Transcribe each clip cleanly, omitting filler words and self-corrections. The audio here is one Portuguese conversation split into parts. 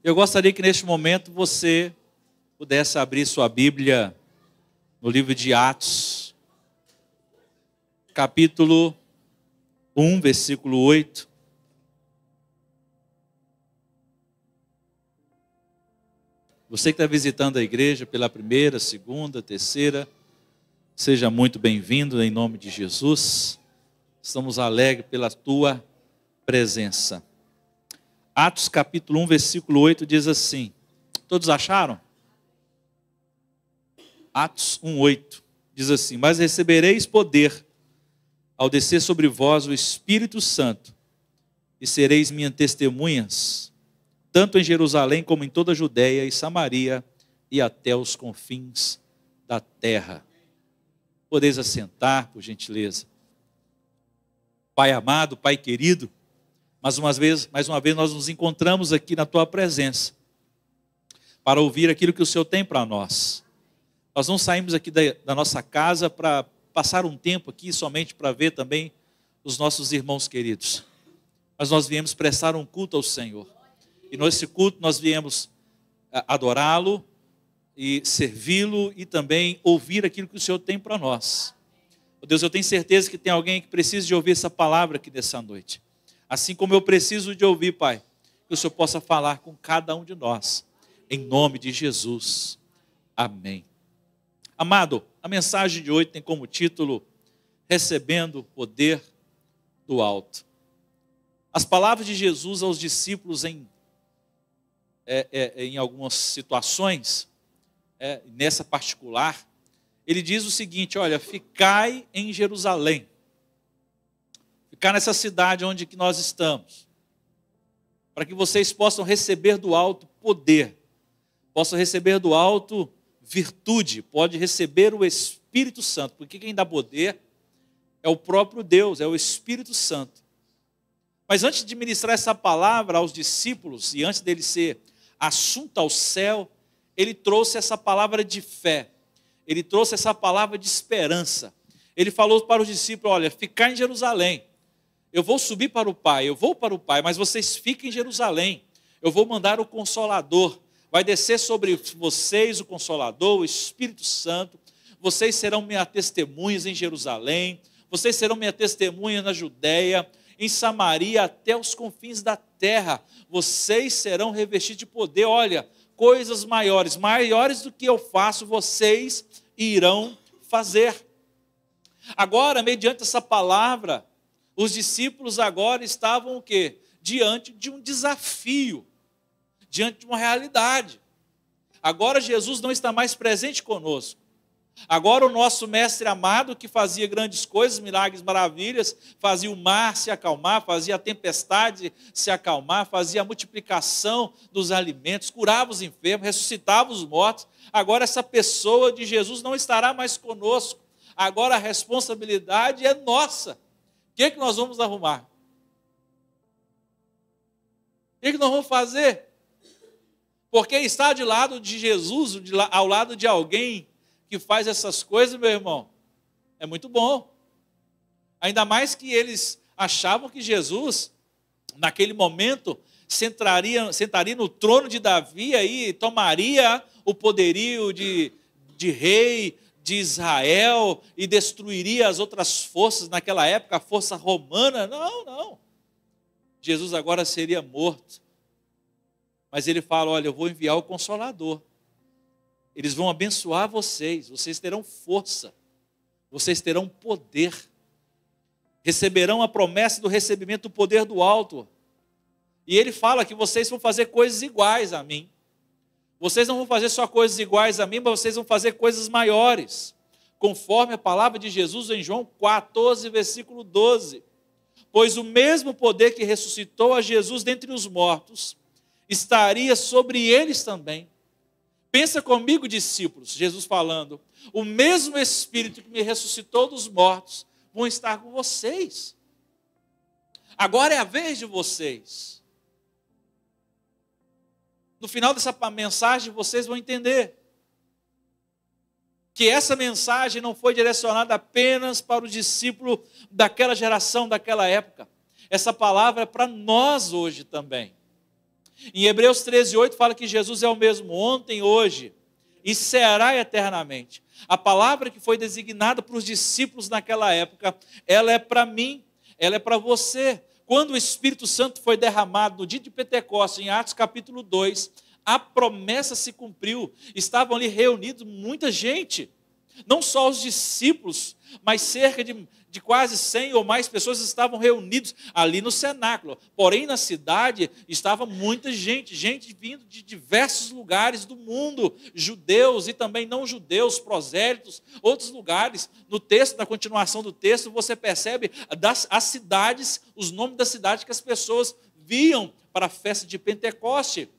Eu gostaria que neste momento você pudesse abrir sua Bíblia no livro de Atos, capítulo 1, versículo 8. Você que está visitando a igreja pela primeira, segunda, terceira, seja muito bem-vindo em nome de Jesus. Estamos alegres pela tua presença. Atos capítulo 1, versículo 8 diz assim. Todos acharam? Atos 1, 8 diz assim: mas recebereis poder ao descer sobre vós o Espírito Santo, e sereis minhas testemunhas, tanto em Jerusalém como em toda a Judeia e Samaria e até os confins da terra. Podeis assentar, por gentileza. Pai amado, Pai querido, mais uma vez nós nos encontramos aqui na tua presença para ouvir aquilo que o Senhor tem para nós. Nós não saímos aqui da nossa casa para passar um tempo aqui somente para ver também os nossos irmãos queridos, mas nós viemos prestar um culto ao Senhor. E nesse culto nós viemos adorá-lo e servi-lo e também ouvir aquilo que o Senhor tem para nós. Oh Deus, eu tenho certeza que tem alguém que precisa de ouvir essa palavra aqui nessa noite. Assim como eu preciso de ouvir, Pai, que o Senhor possa falar com cada um de nós. Em nome de Jesus. Amém. Amado, a mensagem de hoje tem como título Recebendo o Poder do Alto. As palavras de Jesus aos discípulos em algumas situações, nessa particular, ele diz o seguinte: olha, ficai em Jerusalém, ficar nessa cidade onde que nós estamos, para que vocês possam receber do alto poder, possam receber do alto virtude, pode receber o Espírito Santo, porque quem dá poder é o próprio Deus, é o Espírito Santo. Mas antes de ministrar essa palavra aos discípulos, e antes dele ser assunto ao céu, ele trouxe essa palavra de fé, ele trouxe essa palavra de esperança. Ele falou para os discípulos: olha, ficar em Jerusalém, eu vou subir para o Pai, eu vou para o Pai, mas vocês fiquem em Jerusalém, eu vou mandar o Consolador, vai descer sobre vocês o Consolador, o Espírito Santo, vocês serão minhas testemunhas em Jerusalém, vocês serão minhas testemunhas na Judeia, em Samaria, até os confins da terra, vocês serão revestidos de poder. Olha, coisas maiores do que eu faço, vocês irão fazer. Agora, mediante essa palavra, os discípulos agora estavam o quê? Diante de um desafio, diante de uma realidade. Agora Jesus não está mais presente conosco. Agora o nosso mestre amado, que fazia grandes coisas, milagres, maravilhas, fazia o mar se acalmar, fazia a tempestade se acalmar, fazia a multiplicação dos alimentos, curava os enfermos, ressuscitava os mortos. Agora essa pessoa de Jesus não estará mais conosco. Agora a responsabilidade é nossa. O que nós vamos arrumar? O que nós vamos fazer? Porque estar de lado de Jesus, ao lado de alguém que faz essas coisas, meu irmão, é muito bom. Ainda mais que eles achavam que Jesus, naquele momento, sentaria no trono de Davi e tomaria o poderio de rei de Israel e destruiria as outras forças naquela época, a força romana. Não. Jesus agora seria morto. Mas ele fala: olha, eu vou enviar o Consolador. Eles vão abençoar vocês, vocês terão força, vocês terão poder, receberão a promessa do recebimento do poder do alto. E ele fala que vocês vão fazer coisas iguais a mim. Vocês não vão fazer só coisas iguais a mim, mas vocês vão fazer coisas maiores, conforme a palavra de Jesus em João 14, versículo 12. Pois o mesmo poder que ressuscitou a Jesus dentre os mortos estaria sobre eles também. Pensa comigo, discípulos, Jesus falando: o mesmo Espírito que me ressuscitou dos mortos vão estar com vocês. Agora é a vez de vocês. No final dessa mensagem vocês vão entender que essa mensagem não foi direcionada apenas para o discípulo daquela geração, daquela época. Essa palavra é para nós hoje também. Em Hebreus 13:8 fala que Jesus é o mesmo ontem, hoje e será eternamente. A palavra que foi designada para os discípulos naquela época, ela é para mim, ela é para você. Quando o Espírito Santo foi derramado no dia de Pentecostes, em Atos capítulo 2, a promessa se cumpriu. Estavam ali reunidos muita gente, não só os discípulos, mas cerca de quase 100 ou mais pessoas estavam reunidos ali no cenáculo. Porém, na cidade estava muita gente vindo de diversos lugares do mundo, judeus e também não judeus, prosélitos, outros lugares. No texto, na continuação do texto, você percebe as cidades, os nomes das cidades que as pessoas viam para a festa de Pentecoste.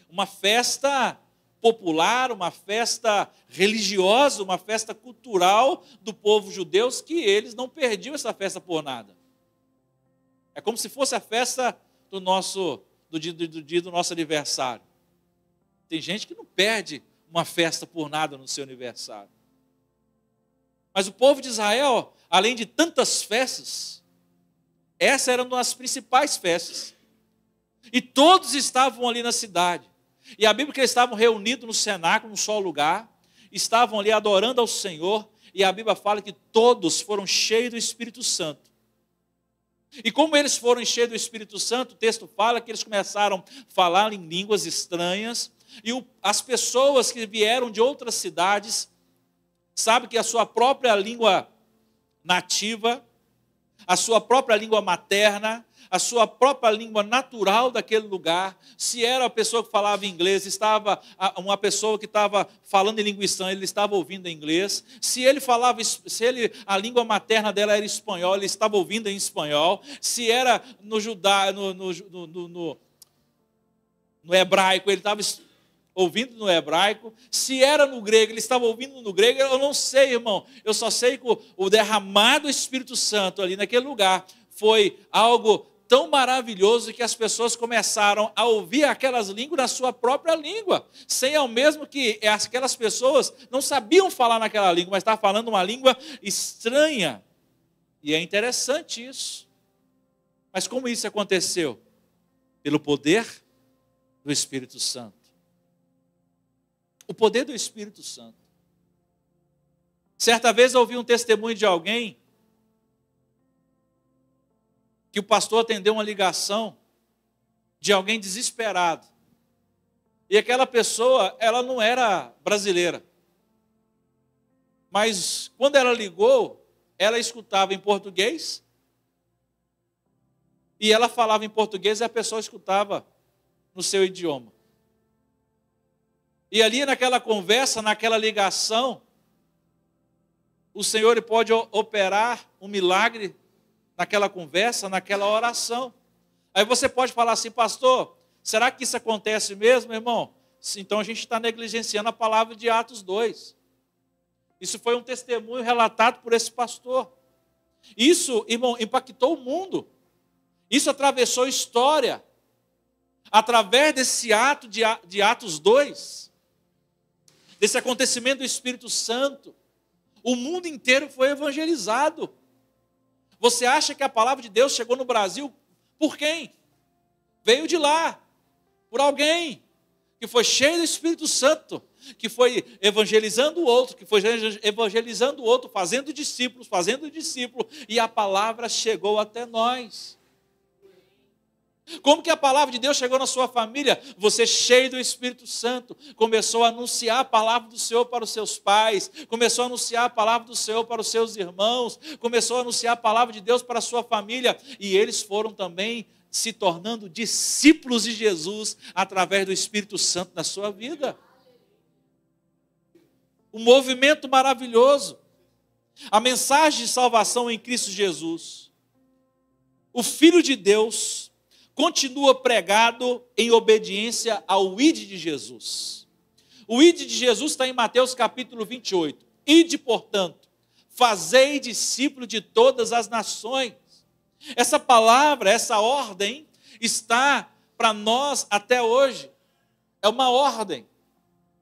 Uma festa popular, uma festa religiosa, uma festa cultural do povo judeu, que eles não perdiam essa festa por nada. É como se fosse a festa do dia do nosso aniversário. Tem gente que não perde uma festa por nada no seu aniversário. Mas o povo de Israel, além de tantas festas, essa era uma das principais festas. E todos estavam ali na cidade. E a Bíblia que eles estavam reunidos no cenáculo, num só lugar, estavam ali adorando ao Senhor, e a Bíblia fala que todos foram cheios do Espírito Santo. E como eles foram cheios do Espírito Santo, o texto fala que eles começaram a falar em línguas estranhas, e as pessoas que vieram de outras cidades, sabem que a sua própria língua nativa, a sua própria língua materna, a sua própria língua natural daquele lugar, se era a pessoa que falava inglês, estava uma pessoa que estava falando em língua estranha, ele estava ouvindo em inglês, a língua materna dela era espanhol, ele estava ouvindo em espanhol, se era no hebraico, ele estava ouvindo no hebraico, se era no grego, ele estava ouvindo no grego, eu não sei, irmão, eu só sei que o derramado Espírito Santo ali naquele lugar foi algo tão maravilhoso que as pessoas começaram a ouvir aquelas línguas na sua própria língua, sem ao mesmo que aquelas pessoas não sabiam falar naquela língua, mas estavam falando uma língua estranha. E é interessante isso. Mas como isso aconteceu? Pelo poder do Espírito Santo. O poder do Espírito Santo. Certa vez eu ouvi um testemunho de alguém que o pastor atendeu uma ligação de alguém desesperado. E aquela pessoa, ela não era brasileira. Mas quando ela ligou, ela escutava em português, e ela falava em português e a pessoa escutava no seu idioma. E ali naquela conversa, naquela ligação, o Senhor pode operar um milagre naquela conversa, naquela oração. Aí você pode falar assim, pastor, será que isso acontece mesmo, irmão? Então a gente está negligenciando a palavra de Atos 2. Isso foi um testemunho relatado por esse pastor. Isso, irmão, impactou o mundo. Isso atravessou a história. Através desse ato de Atos 2, desse acontecimento do Espírito Santo, o mundo inteiro foi evangelizado. Você acha que a palavra de Deus chegou no Brasil por quem? Veio de lá, por alguém que foi cheio do Espírito Santo, que foi evangelizando o outro, fazendo discípulos, e a palavra chegou até nós. Como que a palavra de Deus chegou na sua família? Você, cheio do Espírito Santo, começou a anunciar a palavra do Senhor para os seus pais, começou a anunciar a palavra do Senhor para os seus irmãos, começou a anunciar a palavra de Deus para a sua família, e eles foram também se tornando discípulos de Jesus através do Espírito Santo na sua vida. Um movimento maravilhoso. A mensagem de salvação em Cristo Jesus. O Filho de Deus continua pregado em obediência ao ide de Jesus. O ide de Jesus está em Mateus capítulo 28. Ide, portanto, fazei discípulo de todas as nações. Essa palavra, essa ordem, está para nós até hoje. É uma ordem.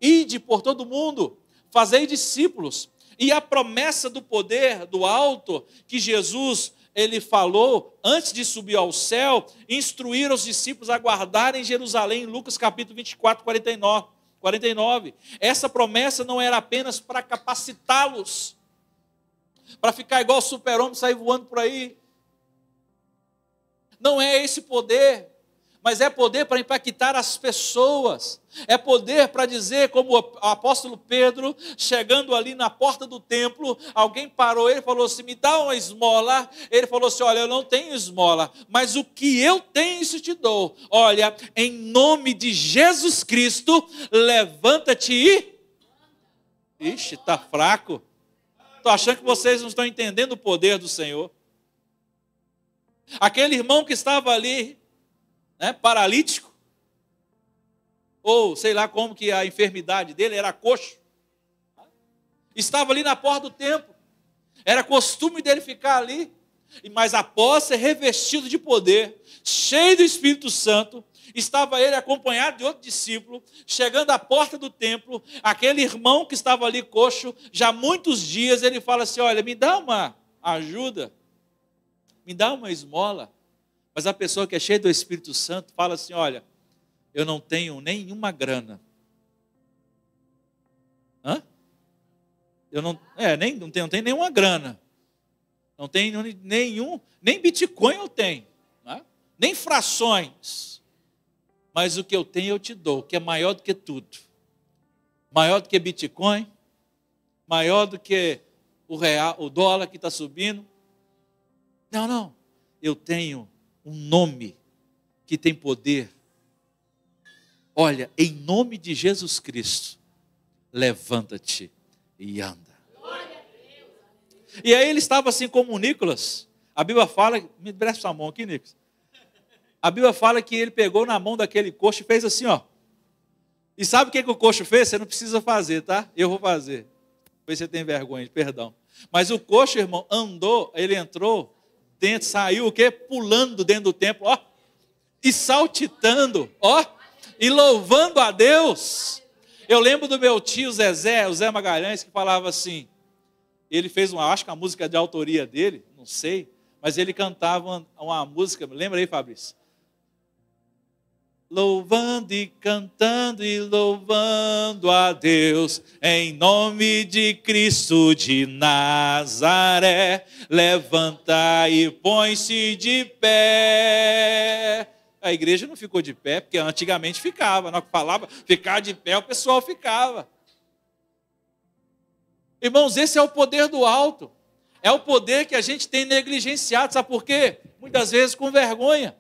Ide por todo mundo, fazei discípulos. E a promessa do poder do alto que Jesus ele falou, antes de subir ao céu, instruir os discípulos a guardarem Jerusalém, em Lucas capítulo 24, 49. Essa promessa não era apenas para capacitá-los, para ficar igual o super-homem, sair voando por aí. Não é esse poder, mas é poder para impactar as pessoas. É poder para dizer, como o apóstolo Pedro, chegando ali na porta do templo, alguém parou ele e falou assim, me dá uma esmola. Ele falou assim, olha, eu não tenho esmola, mas o que eu tenho, isso te dou. Olha, em nome de Jesus Cristo, levanta-te e... Ixi, está fraco. Estou achando que vocês não estão entendendo o poder do Senhor. Aquele irmão que estava ali, paralítico, ou sei lá como que a enfermidade dele era coxo, estava ali na porta do templo, era costume dele ficar ali, mas após ser revestido de poder, cheio do Espírito Santo, estava ele acompanhado de outro discípulo, chegando à porta do templo, aquele irmão que estava ali coxo, já há muitos dias, ele fala assim, olha, me dá uma ajuda, me dá uma esmola. Mas a pessoa que é cheia do Espírito Santo fala assim, olha, eu não tenho nenhuma grana. Eu não tenho nenhuma grana. Não tenho nem Bitcoin eu tenho. Nem frações. Mas o que eu tenho eu te dou, que é maior do que tudo. Maior do que Bitcoin, maior do que o real, o dólar que está subindo. Não. Eu tenho um nome que tem poder. Olha, em nome de Jesus Cristo, levanta-te e anda. E aí ele estava assim como o Nicolas. A Bíblia fala, me presta a mão aqui, Nicolas. A Bíblia fala que ele pegou na mão daquele coxo e fez assim, ó. E sabe o que o coxo fez? Você não precisa fazer, tá? Eu vou fazer. Depois você tem vergonha, perdão. Mas o coxo, irmão, andou, ele entrou dentro, saiu o quê? Pulando dentro do templo, ó. E saltitando, ó. E louvando a Deus. Eu lembro do meu tio o Zé Magalhães, que falava assim. Ele fez acho que a música de autoria dele, não sei. Mas ele cantava uma música, lembra aí, Fabrício? Louvando e cantando e louvando a Deus, em nome de Cristo de Nazaré, levanta e põe-se de pé. A igreja não ficou de pé, porque antigamente ficava, não falava ficar de pé, o pessoal ficava. Irmãos, esse é o poder do alto, é o poder que a gente tem negligenciado, sabe por quê? Muitas vezes com vergonha.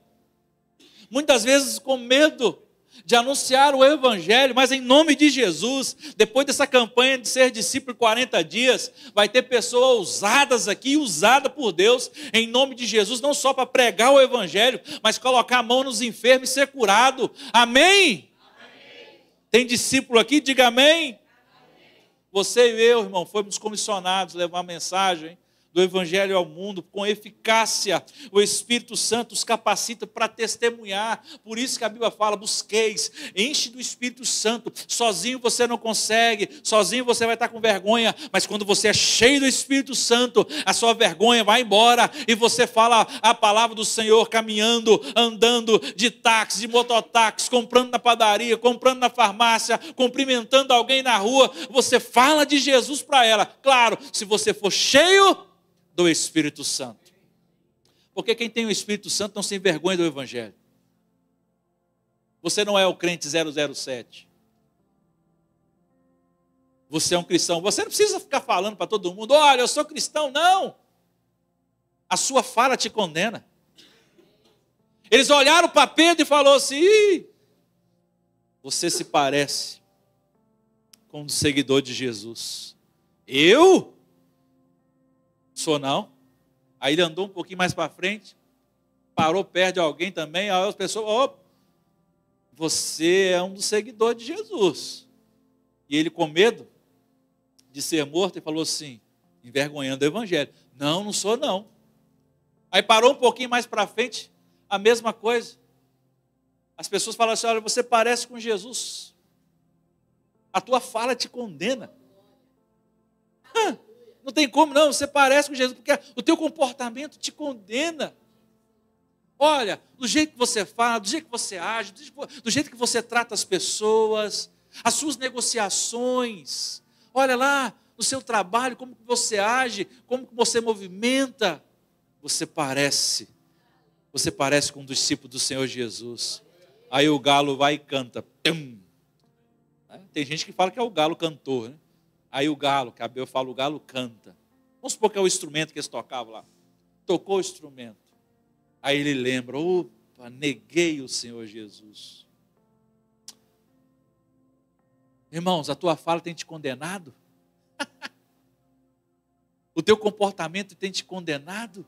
Muitas vezes com medo de anunciar o Evangelho, mas em nome de Jesus, depois dessa campanha de ser discípulo 40 dias, vai ter pessoas ousadas aqui, usadas por Deus, em nome de Jesus, não só para pregar o Evangelho, mas colocar a mão nos enfermos e ser curado. Amém? Amém. Tem discípulo aqui? Diga amém. Amém. Você e eu, irmão, fomos comissionados a levar a mensagem do Evangelho ao mundo, com eficácia. O Espírito Santo os capacita para testemunhar. Por isso que a Bíblia fala, busqueis, enche do Espírito Santo. Sozinho você não consegue, sozinho você vai estar com vergonha, mas quando você é cheio do Espírito Santo, a sua vergonha vai embora, e você fala a palavra do Senhor, caminhando, andando de táxi, de mototáxi, comprando na padaria, comprando na farmácia, cumprimentando alguém na rua, você fala de Jesus para ela. Claro, se você for cheio do Espírito Santo. Porque quem tem o Espírito Santo não se envergonha do Evangelho. Você não é o crente 007. Você é um cristão. Você não precisa ficar falando para todo mundo, olha, eu sou cristão. Não. A sua fala te condena. Eles olharam para Pedro e falaram assim, você se parece com um seguidor de Jesus. Eu? Sou não. Aí ele andou um pouquinho mais para frente, parou perto de alguém também, aí as pessoas, você é um dos seguidores de Jesus. E ele, com medo de ser morto, ele falou assim, envergonhando o Evangelho, não sou não. Aí parou um pouquinho mais para frente, a mesma coisa. As pessoas falam assim, olha, você parece com Jesus. A tua fala te condena. Não tem como não, você parece com Jesus, porque o teu comportamento te condena. Olha, do jeito que você fala, do jeito que você age, do jeito que você trata as pessoas, as suas negociações, olha lá no seu trabalho, como que você age, como que você movimenta, você parece com um discípulo do Senhor Jesus. Aí o galo vai e canta. Tum. Tem gente que fala que é o galo cantor, né? Aí o galo, que eu falo, o galo canta. Vamos supor que é o instrumento que eles tocavam lá. Tocou o instrumento. Aí ele lembra, opa, neguei o Senhor Jesus. Irmãos, a tua fala tem te condenado? O teu comportamento tem te condenado?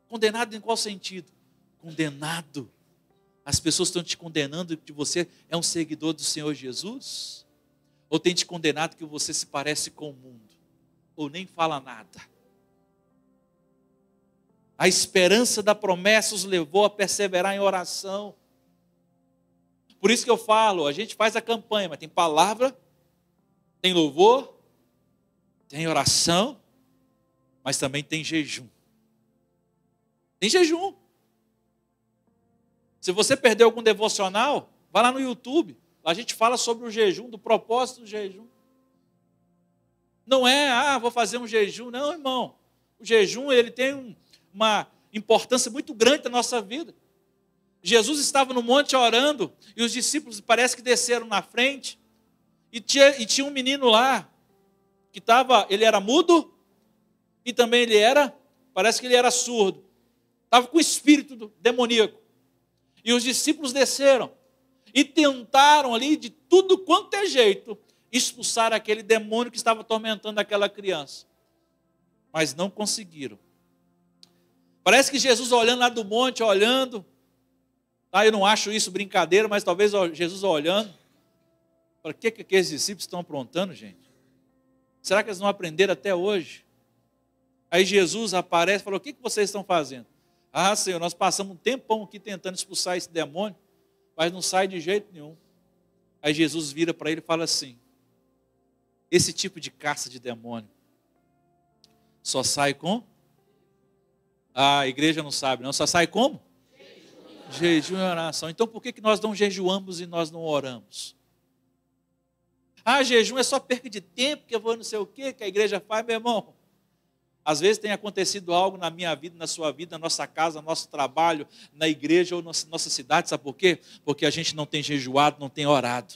Condenado em qual sentido? Condenado. As pessoas estão te condenando que você é um seguidor do Senhor Jesus? Ou tem te condenado que você se parece com o mundo? Ou nem fala nada? A esperança da promessa os levou a perseverar em oração. Por isso que eu falo, a gente faz a campanha, mas tem palavra, tem louvor, tem oração, mas também tem jejum. Tem jejum. Se você perdeu algum devocional, vai lá no YouTube. Lá a gente fala sobre o jejum, do propósito do jejum. Não é, vou fazer um jejum. Não, irmão. O jejum, ele tem uma importância muito grande na nossa vida. Jesus estava no monte orando, e os discípulos parece que desceram na frente, e tinha um menino lá, que ele era mudo, e também parece que ele era surdo. Estava com o espírito demoníaco. E os discípulos desceram, e tentaram ali, de tudo quanto é jeito, expulsar aquele demônio que estava atormentando aquela criança. Mas não conseguiram. Parece que Jesus olhando lá do monte, olhando, eu não acho isso brincadeira, mas talvez Jesus olhando, para que aqueles discípulos estão aprontando, gente? Será que eles não aprenderam até hoje? Aí Jesus aparece e falou, o que vocês estão fazendo? Senhor, nós passamos um tempão aqui tentando expulsar esse demônio, mas não sai de jeito nenhum. Aí Jesus vira para ele e fala assim, esse tipo de caça de demônio só sai com... a igreja não sabe, não. Só sai como? Jejum e oração. Então por que nós não jejuamos e nós não oramos? Jejum é só perda de tempo, que eu vou não sei o quê, que a igreja faz, meu irmão. Às vezes tem acontecido algo na minha vida, na sua vida, na nossa casa, no nosso trabalho, na igreja ou na nossa cidade, sabe por quê? Porque a gente não tem jejuado, não tem orado.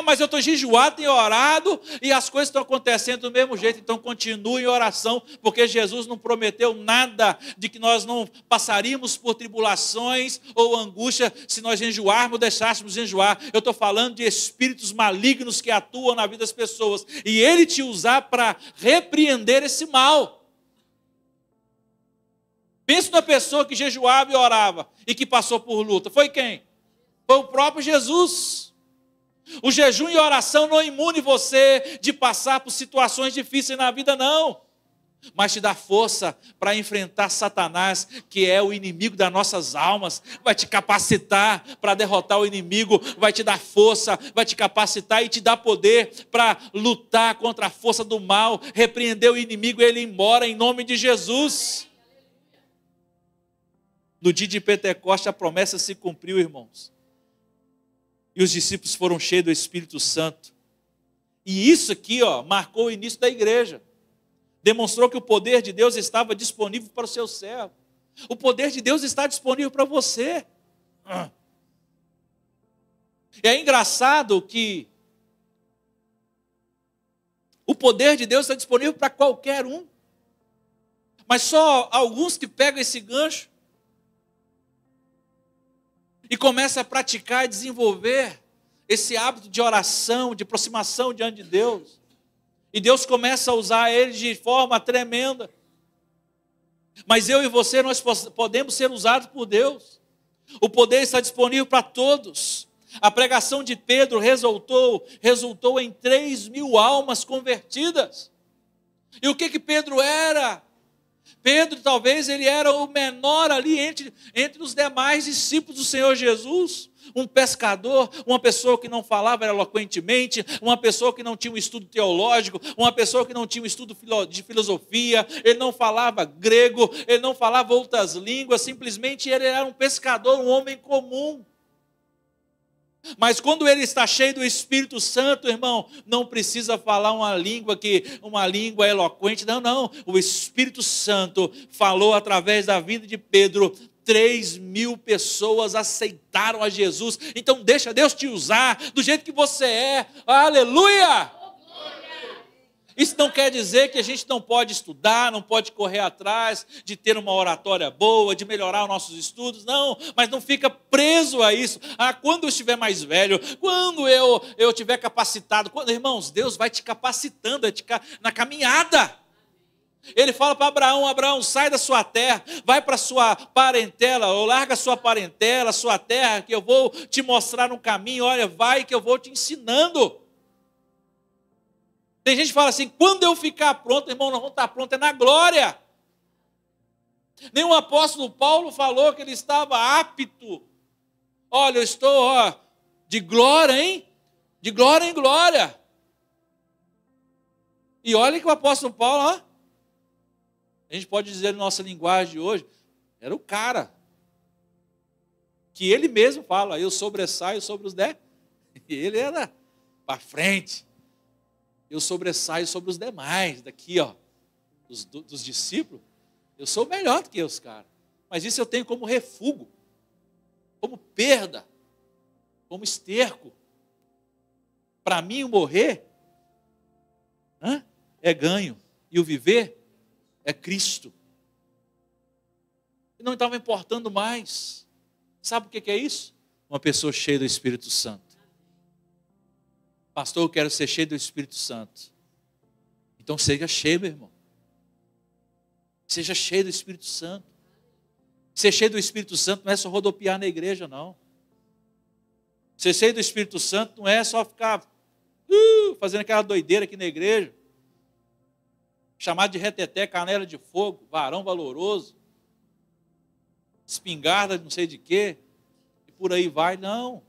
Mas eu estou jejuado, tenho orado e as coisas estão acontecendo do mesmo jeito. Então continue em oração, porque Jesus não prometeu nada de que nós não passaríamos por tribulações ou angústia se nós jejuarmos, deixássemos jejuar. Eu estou falando de espíritos malignos que atuam na vida das pessoas e Ele te usar para repreender esse mal. Pensa na pessoa que jejuava e orava e que passou por luta. Foi quem? Foi o próprio Jesus. O jejum e a oração não imune você de passar por situações difíceis na vida, não. Mas te dá força para enfrentar Satanás, que é o inimigo das nossas almas. Vai te capacitar para derrotar o inimigo, vai te dar força, vai te capacitar e te dar poder para lutar contra a força do mal, repreender o inimigo e ele ir embora em nome de Jesus. No dia de Pentecostes a promessa se cumpriu, irmãos. E os discípulos foram cheios do Espírito Santo. E isso aqui, marcou o início da igreja. Demonstrou que o poder de Deus estava disponível para o seu servo. O poder de Deus está disponível para você. E é engraçado que o poder de Deus está disponível para qualquer um. Mas só alguns que pegam esse gancho e começa a praticar e desenvolver esse hábito de oração, de aproximação diante de Deus. E Deus começa a usar eles de forma tremenda. Mas eu e você, nós podemos ser usados por Deus. O poder está disponível para todos. A pregação de Pedro resultou em 3.000 almas convertidas. E o que Pedro era? Pedro, talvez, ele era o menor ali entre os demais discípulos do Senhor Jesus. Um pescador, uma pessoa que não falava eloquentemente, uma pessoa que não tinha um estudo teológico, uma pessoa que não tinha um estudo de filosofia, ele não falava grego, ele não falava outras línguas, simplesmente ele era um pescador, um homem comum. Mas quando ele está cheio do Espírito Santo, irmão, não precisa falar uma língua eloquente, não. O Espírito Santo falou através da vida de Pedro. 3.000 pessoas aceitaram a Jesus. Então deixa Deus te usar do jeito que você é. Aleluia! Isso não quer dizer que a gente não pode estudar, não pode correr atrás de ter uma oratória boa, de melhorar os nossos estudos, não, mas não fica preso a isso. Quando eu estiver mais velho, quando eu estiver capacitado, irmãos, Deus vai te capacitando na caminhada. Ele fala para Abraão, sai da sua terra, vai para a sua parentela, ou larga a sua parentela, a sua terra, que eu vou te mostrar um caminho, olha, vai que eu vou te ensinando. Tem gente que fala assim, quando eu ficar pronto, irmão, nós vamos estar pronto, é na glória. Nem o apóstolo Paulo falou que ele estava apto. Olha, eu estou de glória, hein? De glória em glória. E olha que o apóstolo Paulo, a gente pode dizer na nossa linguagem de hoje, era o cara que ele mesmo fala, eu sobressaio sobre os 10. E ele era para frente. Eu sobressaio sobre os demais, daqui, dos discípulos. Eu sou melhor do que os caras. Mas isso eu tenho como refúgio, como perda, como esterco. Para mim, o morrer é ganho. E o viver é Cristo. E não estava importando mais. Sabe o que é isso? Uma pessoa cheia do Espírito Santo. Pastor, eu quero ser cheio do Espírito Santo. Então seja cheio, meu irmão. Seja cheio do Espírito Santo. Ser cheio do Espírito Santo não é só rodopiar na igreja, não. Ser cheio do Espírito Santo não é só ficar fazendo aquela doideira aqui na igreja. Chamado de reteté, canela de fogo, varão valoroso, espingarda de não sei de quê, e por aí vai, não.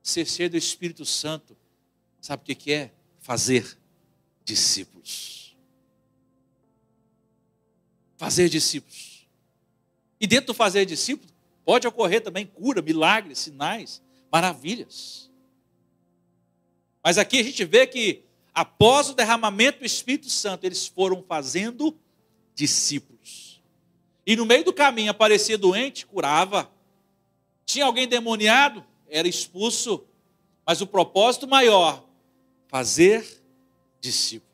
Ser cheio do Espírito Santo, sabe o que é? Fazer discípulos. Fazer discípulos. E dentro do fazer discípulos, pode ocorrer também cura, milagres, sinais, maravilhas. Mas aqui a gente vê que após o derramamento do Espírito Santo, eles foram fazendo discípulos. E no meio do caminho aparecia doente, curava. Tinha alguém demoniado, era expulso. Mas o propósito maior, fazer discípulos.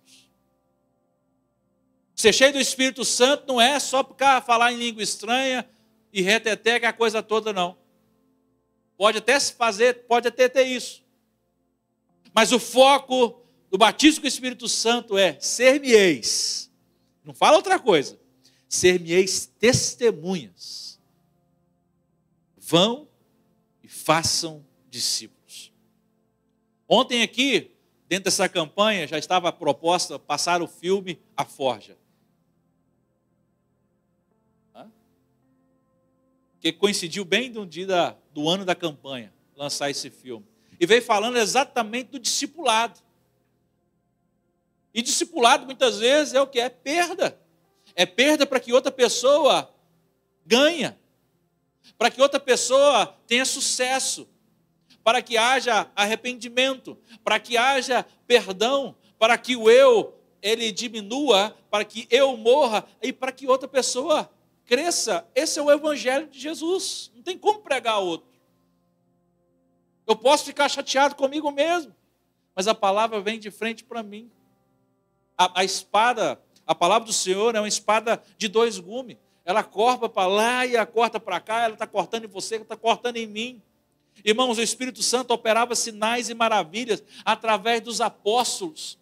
Ser cheio do Espírito Santo não é só ficar falar em língua estranha e reteté, que a coisa toda, não. Pode até se fazer, pode até ter isso. Mas o foco do batismo com o Espírito Santo é ser-me-eis. Não fala outra coisa. Ser-me-eis testemunhas. Vão e façam discípulos. Ontem aqui, dentro dessa campanha, já estava proposta passar o filme A Forja. Que coincidiu bem no dia do ano da campanha, lançar esse filme. E veio falando exatamente do discipulado. E discipulado, muitas vezes, é o que? É perda. É perda para que outra pessoa ganhe. Para que outra pessoa tenha sucesso. Para que haja arrependimento. Para que haja perdão. Para que o eu, ele diminua. Para que eu morra. E para que outra pessoa cresça. Esse é o Evangelho de Jesus. Não tem como pregar outro. Eu posso ficar chateado comigo mesmo. Mas a palavra vem de frente para mim. A espada, a palavra do Senhor é uma espada de 2 gumes. Ela corta para lá e ela corta para cá. Ela está cortando em você, ela está cortando em mim. Irmãos, o Espírito Santo operava sinais e maravilhas através dos apóstolos.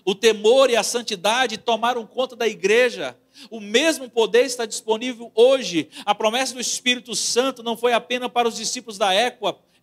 O temor e a santidade tomaram conta da igreja. O mesmo poder está disponível hoje. A promessa do Espírito Santo não foi apenas para os discípulos da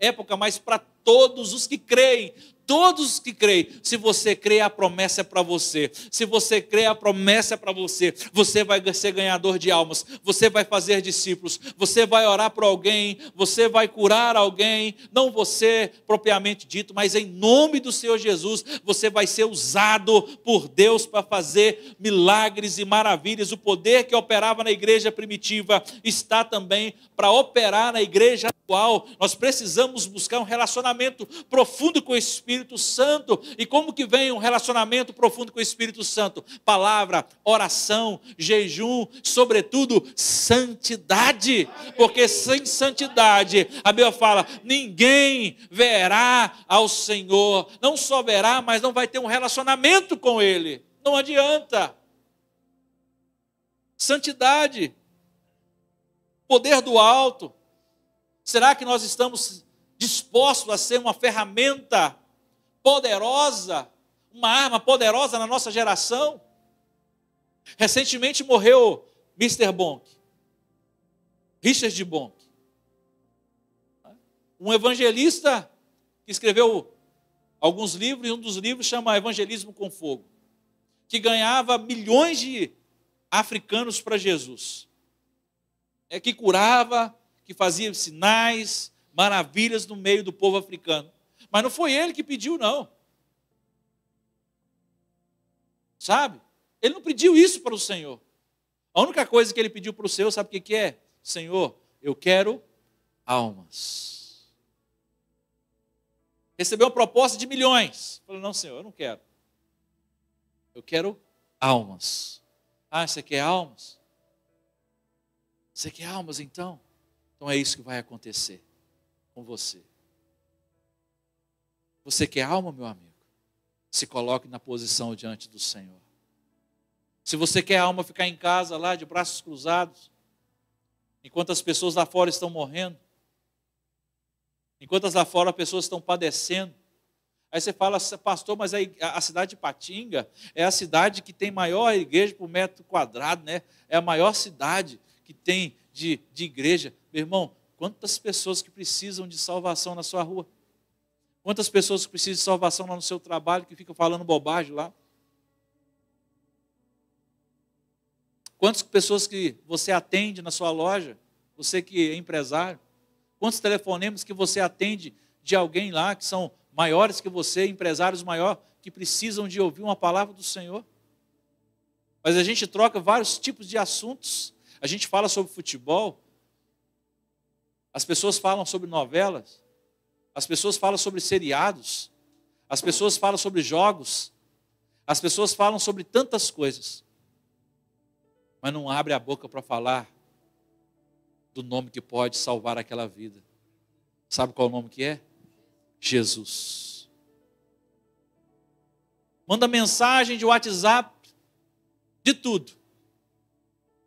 época, mas para todos os que creem. Todos que creem. Se você crê, a promessa é para você. Se você crê, a promessa é para você. Você vai ser ganhador de almas. Você vai fazer discípulos. Você vai orar por alguém. Você vai curar alguém. Não você propriamente dito, mas em nome do Senhor Jesus, você vai ser usado por Deus para fazer milagres e maravilhas. O poder que operava na igreja primitiva está também para operar na igreja atual. Nós precisamos buscar um relacionamento profundo com o Espírito Santo. E como que vem um relacionamento profundo com o Espírito Santo? Palavra, oração, jejum, sobretudo santidade. Porque sem santidade, a Bíblia fala, ninguém verá ao Senhor. Não só verá, mas não vai ter um relacionamento com Ele. Não adianta. Santidade, poder do alto. Será que nós estamos dispostos a ser uma ferramenta poderosa, uma arma poderosa na nossa geração? Recentemente morreu Mr. Bonk, Richard Bonk, um evangelista que escreveu alguns livros, e um dos livros chama Evangelismo com Fogo, que ganhava milhões de africanos para Jesus, que curava, que fazia sinais, maravilhas no meio do povo africano. Mas não foi ele que pediu, não. Sabe? Ele não pediu isso para o Senhor. A única coisa que ele pediu para o Senhor, sabe o que é? Senhor, eu quero almas. Recebeu uma proposta de milhões. Falou, não, Senhor, eu não quero. Eu quero almas. Ah, você quer almas? Você quer almas, então? Então é isso que vai acontecer com você. Você quer alma, meu amigo? Se coloque na posição diante do Senhor. Se você quer alma, ficar em casa lá de braços cruzados, enquanto as pessoas lá fora estão morrendo, enquanto lá fora as pessoas estão padecendo. Aí você fala, pastor, mas a cidade de Patinga é a cidade que tem maior igreja por metro quadrado, né? É a maior cidade que tem de igreja. Meu irmão, quantas pessoas que precisam de salvação na sua rua? Quantas pessoas que precisam de salvação lá no seu trabalho, que ficam falando bobagem lá? Quantas pessoas que você atende na sua loja, você que é empresário? Quantos telefonemas que você atende de alguém lá, que são maiores que você, empresários maiores, que precisam de ouvir uma palavra do Senhor? Mas a gente troca vários tipos de assuntos. A gente fala sobre futebol, as pessoas falam sobre novelas, as pessoas falam sobre seriados, as pessoas falam sobre jogos, as pessoas falam sobre tantas coisas, mas não abre a boca para falar do nome que pode salvar aquela vida. Sabe qual o nome que é? Jesus. Manda mensagem de WhatsApp, de tudo.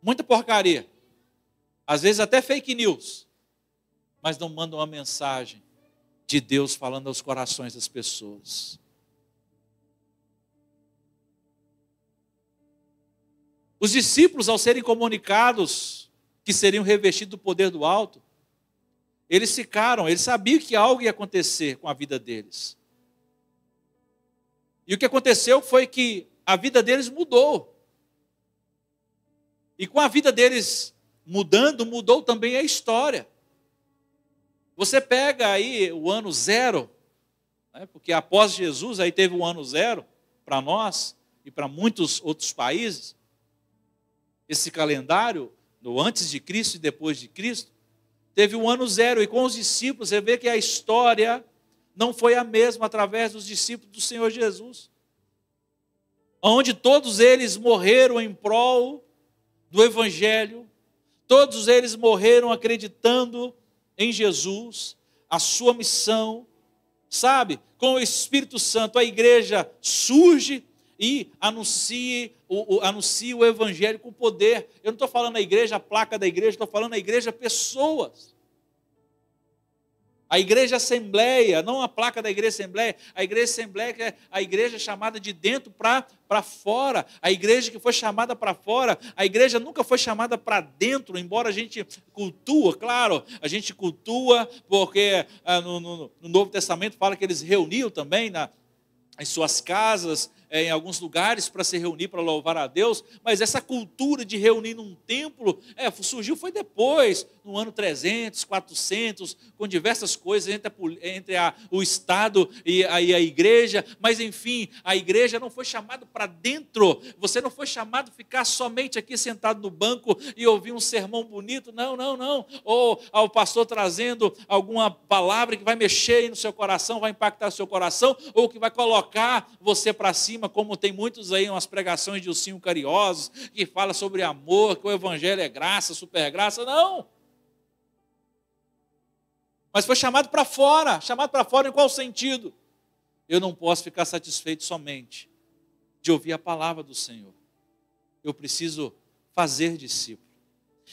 Muita porcaria. Às vezes até fake news. Mas não manda uma mensagem de Deus falando aos corações das pessoas. Os discípulos, ao serem comunicados que seriam revestidos do poder do alto, eles sabiam que algo ia acontecer com a vida deles. E o que aconteceu foi que a vida deles mudou. E com a vida deles mudando, mudou também a história. Você pega aí o ano zero, né, porque após Jesus aí teve o ano zero para nós e para muitos outros países. Esse calendário, no antes de Cristo e depois de Cristo, teve o ano zero. E com os discípulos, você vê que a história não foi a mesma através dos discípulos do Senhor Jesus. Onde todos eles morreram em prol do Evangelho, todos eles morreram acreditando em Jesus, a sua missão, sabe? Com o Espírito Santo, a igreja surge e anuncia o Evangelho com poder. Eu não estou falando a igreja, a placa da igreja, estou falando a igreja, pessoas. A igreja assembleia, não a placa da igreja assembleia, a igreja assembleia que é a igreja chamada de dentro para fora, a igreja que foi chamada para fora, a igreja nunca foi chamada para dentro, embora a gente cultua, claro, a gente cultua, porque no Novo Testamento fala que eles reuniam também em suas casas, em alguns lugares para se reunir, para louvar a Deus, mas essa cultura de reunir num templo, surgiu foi depois, no ano 300, 400, com diversas coisas entre o Estado e a igreja, mas enfim, a igreja não foi chamada para dentro, você não foi chamado a ficar somente aqui sentado no banco e ouvir um sermão bonito, não, ou ao pastor trazendo alguma palavra que vai mexer aí no seu coração, vai impactar o seu coração, ou que vai colocar você para cima, como tem muitos aí, umas pregações de ursinho carinhosos, que fala sobre amor, que o evangelho é graça, super graça, não. Mas foi chamado para fora em qual sentido? Eu não posso ficar satisfeito somente de ouvir a palavra do Senhor. Eu preciso fazer discípulo.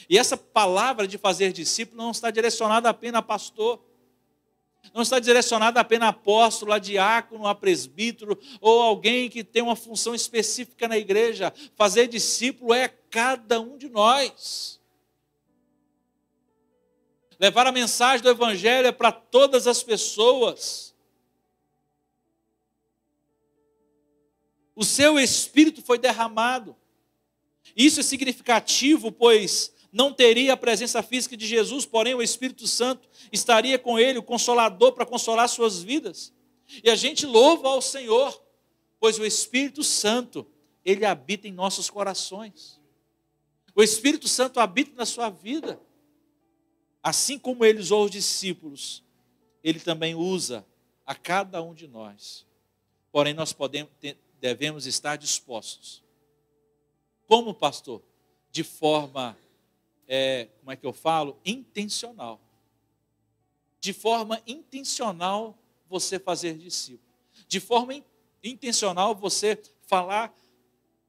E essa palavra de fazer discípulo não está direcionada apenas a pastor, não está direcionado apenas a apóstolo, a diácono, a presbítero, ou alguém que tem uma função específica na igreja. Fazer discípulo é cada um de nós. Levar a mensagem do evangelho é para todas as pessoas. O seu Espírito foi derramado. Isso é significativo, pois não teria a presença física de Jesus, porém o Espírito Santo estaria com ele, o Consolador, para consolar suas vidas. E a gente louva ao Senhor, pois o Espírito Santo, ele habita em nossos corações. O Espírito Santo habita na sua vida. Assim como ele usou os discípulos, ele também usa a cada um de nós. Porém, nós devemos estar dispostos. Como pastor? De forma intencional. De forma intencional você fazer discípulo. De forma intencional você falar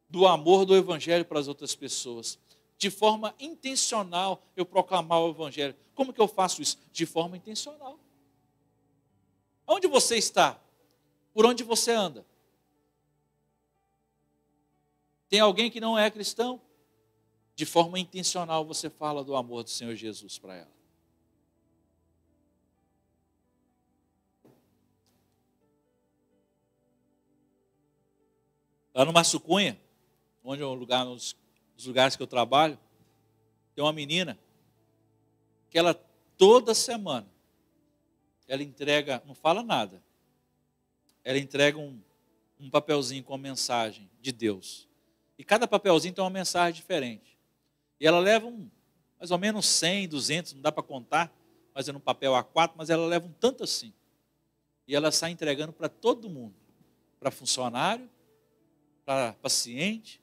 do amor do evangelho para as outras pessoas. De forma intencional eu proclamar o evangelho. Como que eu faço isso? De forma intencional. Onde você está? Por onde você anda? Tem alguém que não é cristão? De forma intencional você fala do amor do Senhor Jesus para ela. Lá no Massucunha, onde é um lugar, nos lugares que eu trabalho, tem uma menina que ela toda semana ela entrega, não fala nada, ela entrega um papelzinho com a mensagem de Deus. E cada papelzinho tem uma mensagem diferente. E ela leva mais ou menos 100, 200, não dá para contar, mas é num papel A4, mas ela leva um tanto assim. E ela sai entregando para todo mundo. Para funcionário, para paciente,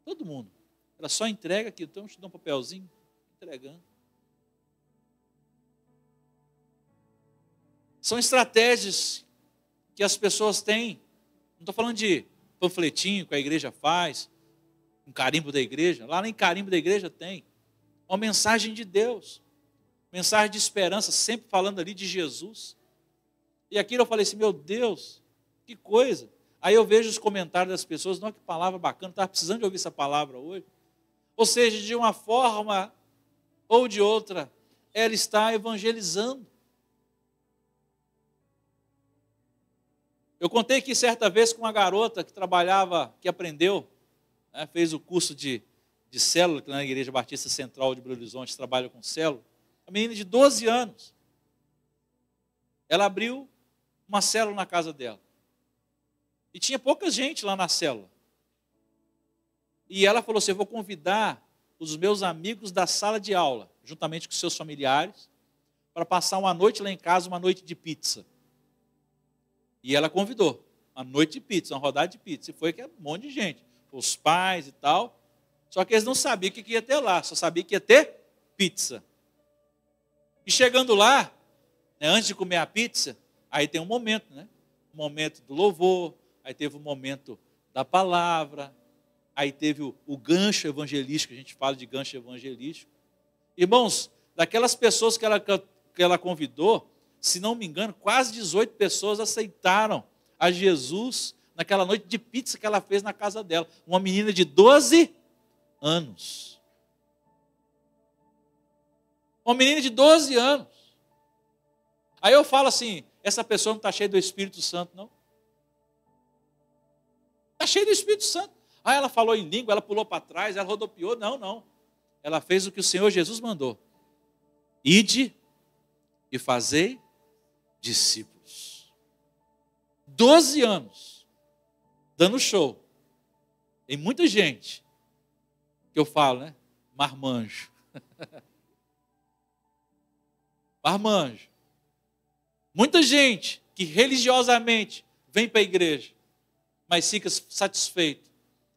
todo mundo. Ela só entrega aqui, então te dá um papelzinho, entregando. São estratégias que as pessoas têm. Não estou falando de panfletinho que a igreja faz, um carimbo da igreja. Lá nem carimbo da igreja tem. Uma mensagem de Deus. Mensagem de esperança, sempre falando ali de Jesus. E aquilo eu falei assim, meu Deus, que coisa. Aí eu vejo os comentários das pessoas, não, que palavra bacana, estava precisando de ouvir essa palavra hoje. Ou seja, de uma forma ou de outra, ela está evangelizando. Eu contei aqui certa vez com uma garota que trabalhava, que aprendeu, fez o curso de célula, que na Igreja Batista Central de Belo Horizonte trabalha com célula. Uma menina de 12 anos. Ela abriu uma célula na casa dela. E tinha pouca gente lá na célula. E ela falou assim, eu vou convidar os meus amigos da sala de aula, juntamente com seus familiares, para passar uma noite lá em casa, uma noite de pizza. E ela convidou, uma noite de pizza, uma rodada de pizza. E foi que um monte de gente, os pais e tal. Só que eles não sabiam o que ia ter lá, só sabiam que ia ter pizza. E chegando lá, antes de comer a pizza, aí tem um momento, um momento do louvor, aí teve o momento da palavra, aí teve o gancho evangelístico, a gente fala de gancho evangelístico. Irmãos, daquelas pessoas que ela convidou, se não me engano, quase 18 pessoas aceitaram a Jesus naquela noite de pizza que ela fez na casa dela. Uma menina de 12 anos. Uma menina de 12 anos. Aí eu falo assim, essa pessoa não está cheia do Espírito Santo, não? Está cheia do Espírito Santo. Ah, ela falou em língua, ela pulou para trás, ela rodopiou. Não, não. Ela fez o que o Senhor Jesus mandou. Ide e fazei discípulos. 12 anos, dando show. Tem muita gente, que eu falo, né? Marmanjo. Marmanjo. Muita gente que religiosamente vem para a igreja, mas fica satisfeito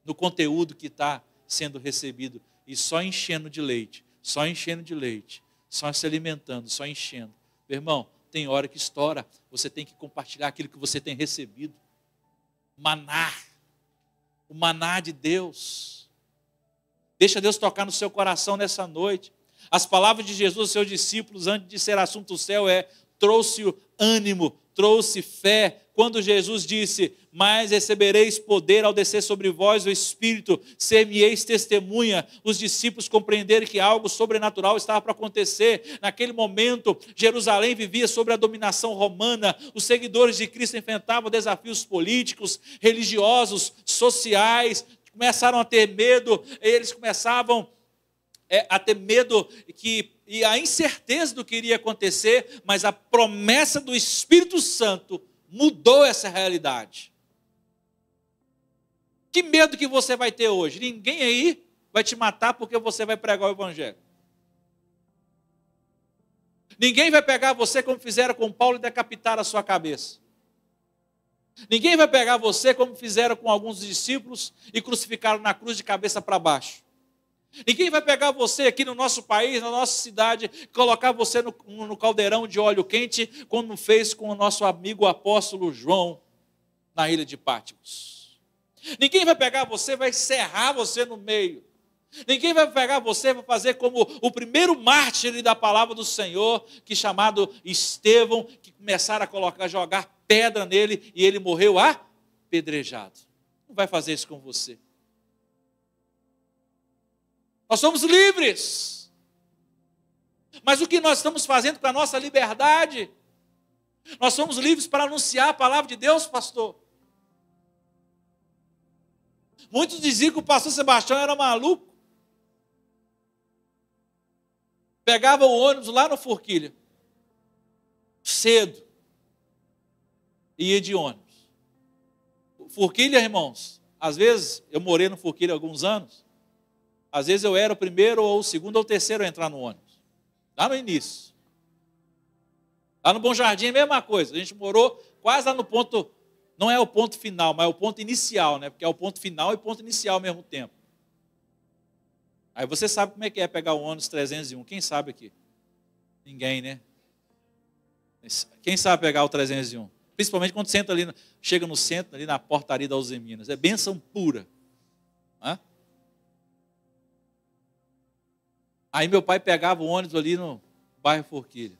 no conteúdo que está sendo recebido e só enchendo de leite, só enchendo de leite, só se alimentando, só enchendo. Meu irmão, tem hora que estoura, você tem que compartilhar aquilo que você tem recebido. Maná, o maná de Deus. Deixa Deus tocar no seu coração nessa noite. As palavras de Jesus aos seus discípulos, antes de ser assunto do céu, trouxe ânimo, trouxe fé. Quando Jesus disse, mas recebereis poder ao descer sobre vós o Espírito, ser-me-eis testemunha, os discípulos compreenderam que algo sobrenatural estava para acontecer. Naquele momento, Jerusalém vivia sob a dominação romana, os seguidores de Cristo enfrentavam desafios políticos, religiosos, sociais, começaram a ter medo, eles começavam a ter medo e a incerteza do que iria acontecer, mas a promessa do Espírito Santo mudou essa realidade. Que medo que você vai ter hoje? Ninguém aí vai te matar porque você vai pregar o Evangelho. Ninguém vai pegar você como fizeram com Paulo e decapitar a sua cabeça. Ninguém vai pegar você como fizeram com alguns discípulos e crucificaram na cruz de cabeça para baixo. Ninguém vai pegar você aqui no nosso país, na nossa cidade, colocar você no caldeirão de óleo quente, como fez com o nosso amigo apóstolo João, na ilha de Patmos. Ninguém vai pegar você, vai serrar você no meio. Ninguém vai pegar você, vai fazer como o primeiro mártir da palavra do Senhor, que chamado Estevão, que começaram a jogar pedra nele, e ele morreu apedrejado. Não vai fazer isso com você. Nós somos livres. Mas o que nós estamos fazendo com a nossa liberdade? Nós somos livres para anunciar a palavra de Deus, pastor. Muitos diziam que o pastor Sebastião era maluco. Pegava o ônibus lá no Forquilha, cedo, e ia de ônibus. Forquilha, irmãos, às vezes, eu morei no Forquilha há alguns anos, às vezes eu era o primeiro, ou o segundo, ou o terceiro a entrar no ônibus. Lá no início. Lá no Bom Jardim, a mesma coisa. A gente morou quase lá no ponto, não é o ponto final, mas é o ponto inicial, né? Porque é o ponto final e o ponto inicial ao mesmo tempo. Aí você sabe como é que é pegar o ônibus 301. Quem sabe aqui? Ninguém, né? Quem sabe pegar o 301? Principalmente quando senta ali, chega no centro, ali na portaria da Alzeminas. É bênção pura. Hã? Aí meu pai pegava o ônibus ali no bairro Forquilha.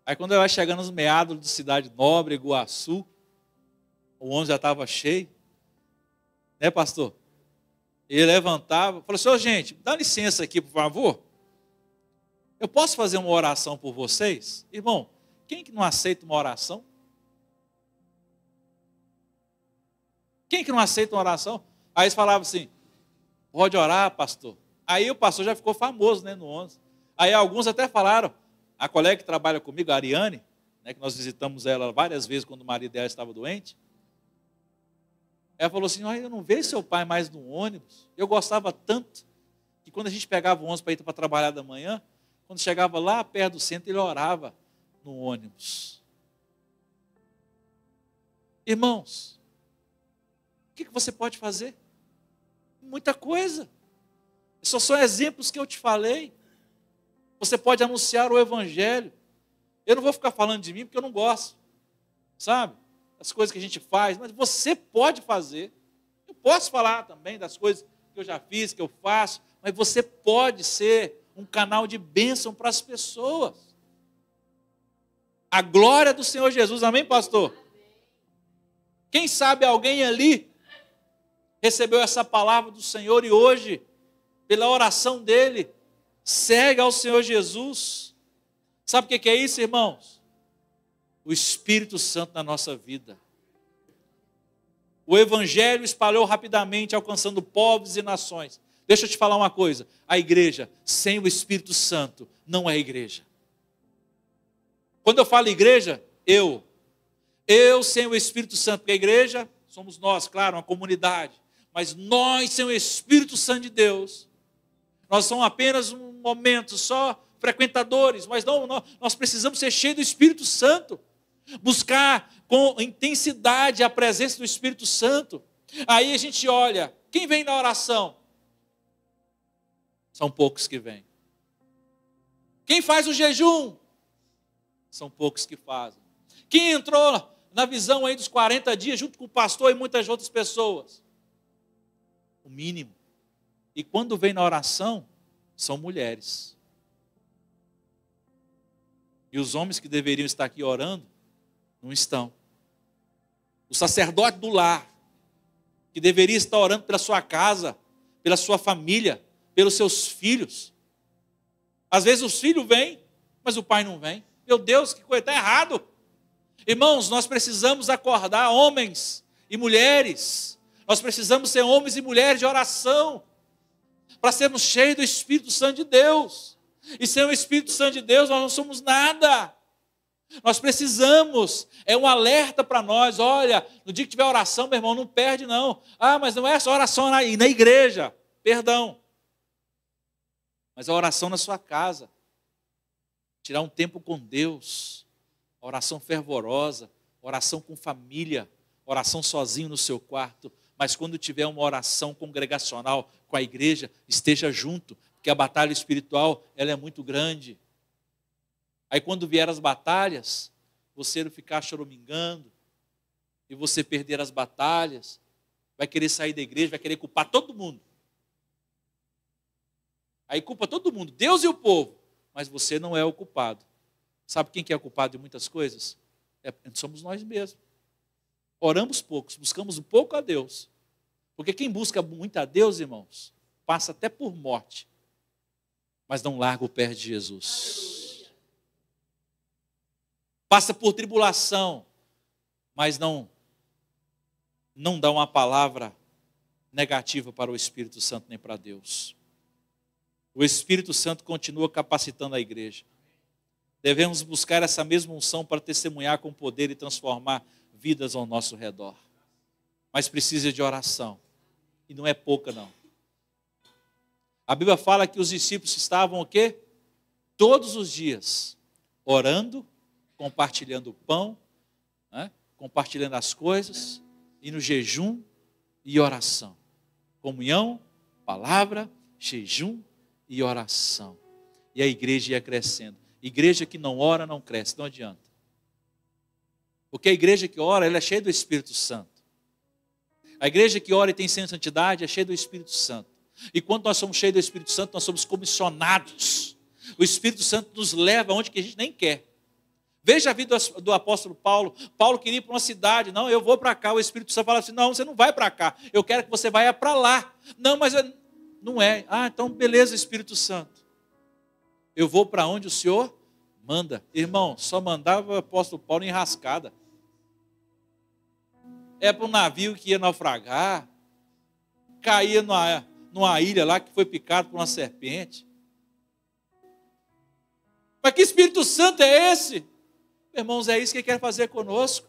Aí quando eu ia chegando nos meados de Cidade Nobre, Iguaçu, o ônibus já estava cheio. Né, pastor? Ele levantava, falou assim, gente, dá licença aqui, por favor. Eu posso fazer uma oração por vocês? Irmão, quem que não aceita uma oração? Quem que não aceita uma oração? Aí eles falavam assim, pode orar, pastor. Aí o pastor já ficou famoso, né, no ônibus. Aí alguns até falaram, a colega que trabalha comigo, a Ariane, né, que nós visitamos ela várias vezes quando o marido dela estava doente, ela falou assim, eu não vejo seu pai mais no ônibus. Eu gostava tanto que quando a gente pegava o ônibus para ir para trabalhar da manhã, quando chegava lá perto do centro, ele orava no ônibus. Irmãos, o que você pode fazer? Muita coisa. Esses são exemplos que eu te falei. Você pode anunciar o Evangelho. Eu não vou ficar falando de mim porque eu não gosto. Sabe? As coisas que a gente faz. Mas você pode fazer. Eu posso falar também das coisas que eu já fiz, que eu faço. Mas você pode ser um canal de bênção para as pessoas. A glória do Senhor Jesus, amém, pastor? Quem sabe alguém ali recebeu essa palavra do Senhor e hoje, pela oração dele, segue ao Senhor Jesus. Sabe o que é isso, irmãos? O Espírito Santo na nossa vida. O Evangelho espalhou rapidamente, alcançando povos e nações. Deixa eu te falar uma coisa, a igreja sem o Espírito Santo não é igreja. Quando eu falo igreja, eu sem o Espírito Santo, porque a igreja somos nós, claro, uma comunidade, mas nós sem o Espírito Santo de Deus, nós somos apenas um momento, só frequentadores, mas não, nós precisamos ser cheios do Espírito Santo, buscar com intensidade a presença do Espírito Santo. Aí a gente olha, quem vem na oração? São poucos que vêm. Quem faz o jejum? São poucos que fazem. Quem entrou na visão aí dos 40 dias, junto com o pastor e muitas outras pessoas? O mínimo. E quando vem na oração, são mulheres. E os homens que deveriam estar aqui orando, não estão. O sacerdote do lar, que deveria estar orando pela sua casa, pela sua família, pelos seus filhos. Às vezes os filhos vêm, mas o pai não vem. Meu Deus, que coisa, está errado. Irmãos, nós precisamos acordar, homens e mulheres. Nós precisamos ser homens e mulheres de oração, para sermos cheios do Espírito Santo de Deus. E sem o Espírito Santo de Deus, nós não somos nada. Nós precisamos, é um alerta para nós. Olha, no dia que tiver oração, meu irmão, não perde não. Ah, mas não é só oração na igreja, perdão. Mas a oração na sua casa. Tirar um tempo com Deus, oração fervorosa, oração com família, oração sozinho no seu quarto, mas quando tiver uma oração congregacional com a igreja, esteja junto, porque a batalha espiritual ela é muito grande. Aí quando vier as batalhas, você não ficar choramingando, e você perder as batalhas, vai querer sair da igreja, vai querer culpar todo mundo. Aí culpa todo mundo, Deus e o povo. Mas você não é o culpado. Sabe quem que é o culpado de muitas coisas? Somos nós mesmos. Oramos poucos, buscamos um pouco a Deus. Porque quem busca muito a Deus, irmãos, passa até por morte, mas não larga o pé de Jesus. Passa por tribulação, mas não dá uma palavra negativa para o Espírito Santo nem para Deus. O Espírito Santo continua capacitando a igreja. Devemos buscar essa mesma unção para testemunhar com poder e transformar vidas ao nosso redor. Mas precisa de oração. E não é pouca, não. A Bíblia fala que os discípulos estavam o quê? Todos os dias, orando, compartilhando o pão, né? Compartilhando as coisas, e no jejum e oração. Comunhão, palavra, jejum e oração. E a igreja ia crescendo. Igreja que não ora não cresce, não adianta. Porque a igreja que ora, ela é cheia do Espírito Santo. A igreja que ora e tem santidade é cheia do Espírito Santo. E quando nós somos cheios do Espírito Santo, nós somos comissionados. O Espírito Santo nos leva onde que a gente nem quer. Veja a vida do apóstolo Paulo. Paulo queria ir para uma cidade. Não, eu vou para cá. O Espírito Santo fala assim, não, você não vai para cá. Eu quero que você vá para lá. Não, mas não é. Ah, então beleza, Espírito Santo. Eu vou para onde o Senhor manda. Irmão, só mandava o apóstolo Paulo em rascada. É para um navio que ia naufragar. Caía numa ilha lá que foi picado por uma serpente. Mas que Espírito Santo é esse? Irmãos, é isso que ele quer fazer conosco.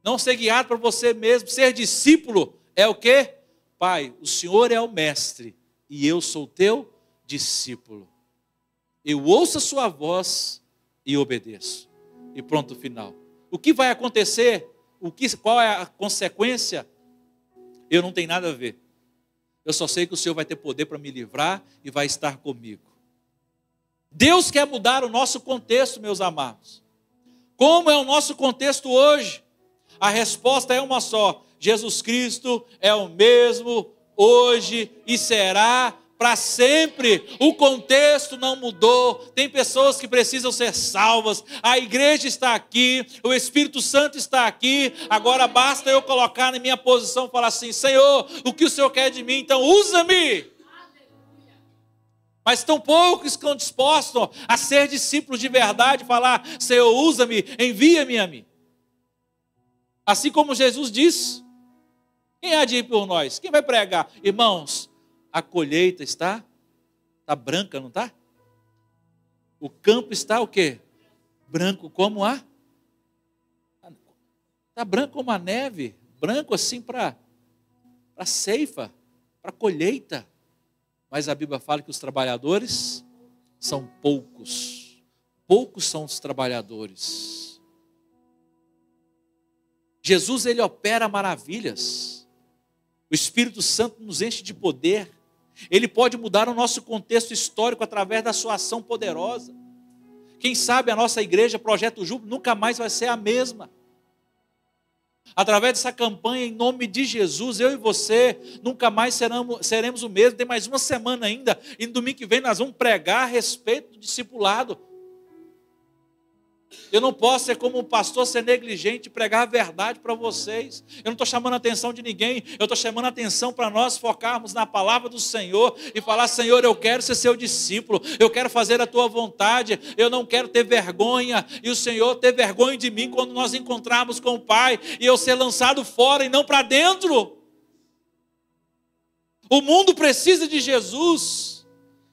Não ser guiado por você mesmo. Ser discípulo é o quê? Pai, o Senhor é o mestre e eu sou teu discípulo. Eu ouço a sua voz e obedeço. E pronto, final. O que vai acontecer? Qual é a consequência? Eu não tenho nada a ver. Eu só sei que o Senhor vai ter poder para me livrar e vai estar comigo. Deus quer mudar o nosso contexto, meus amados. Como é o nosso contexto hoje? A resposta é uma só. Jesus Cristo é o mesmo hoje e será para sempre. O contexto não mudou. Tem pessoas que precisam ser salvas. A igreja está aqui, o Espírito Santo está aqui. Agora basta eu colocar na minha posição e falar assim: Senhor, o que o Senhor quer de mim? Então usa-me. Mas tão poucos estão dispostos a ser discípulos de verdade, falar: Senhor, usa-me, envia-me a mim. Assim como Jesus disse: quem há de ir por nós? Quem vai pregar? Irmãos, a colheita está branca, não está? O campo está o quê? Branco como está branco como a neve, branco assim para ceifa, para colheita. Mas a Bíblia fala que os trabalhadores são poucos. Poucos são os trabalhadores. Jesus, ele opera maravilhas. O Espírito Santo nos enche de poder. Ele pode mudar o nosso contexto histórico através da sua ação poderosa. Quem sabe a nossa igreja, Projeto Júbilo, nunca mais vai ser a mesma. Através dessa campanha, em nome de Jesus, eu e você nunca mais seremos o mesmo. Tem mais uma semana ainda, e no domingo que vem nós vamos pregar a respeito do discipulado. Eu não posso ser como um pastor, ser negligente e pregar a verdade para vocês. Eu não estou chamando a atenção de ninguém, eu estou chamando a atenção para nós focarmos na palavra do Senhor e falar: Senhor, eu quero ser seu discípulo, eu quero fazer a tua vontade, eu não quero ter vergonha, e o Senhor ter vergonha de mim quando nós encontrarmos com o Pai, e eu ser lançado fora e não para dentro. O mundo precisa de Jesus.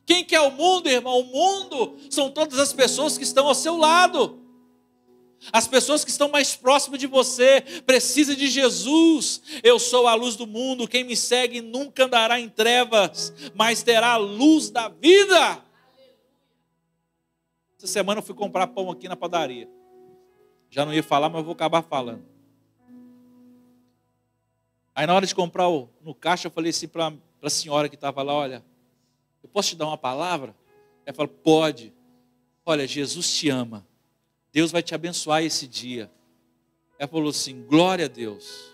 Quem que é o mundo, irmão? O mundo são todas as pessoas que estão ao seu lado. As pessoas que estão mais próximas de você precisam de Jesus. Eu sou a luz do mundo, quem me segue nunca andará em trevas, mas terá a luz da vida. Essa semana eu fui comprar pão aqui na padaria. Já não ia falar, mas eu vou acabar falando. Aí na hora de comprar no caixa, eu falei assim para a senhora que estava lá: olha, eu posso te dar uma palavra? Ela falou: pode. Olha, Jesus te ama. Deus vai te abençoar esse dia. Ela falou assim: glória a Deus.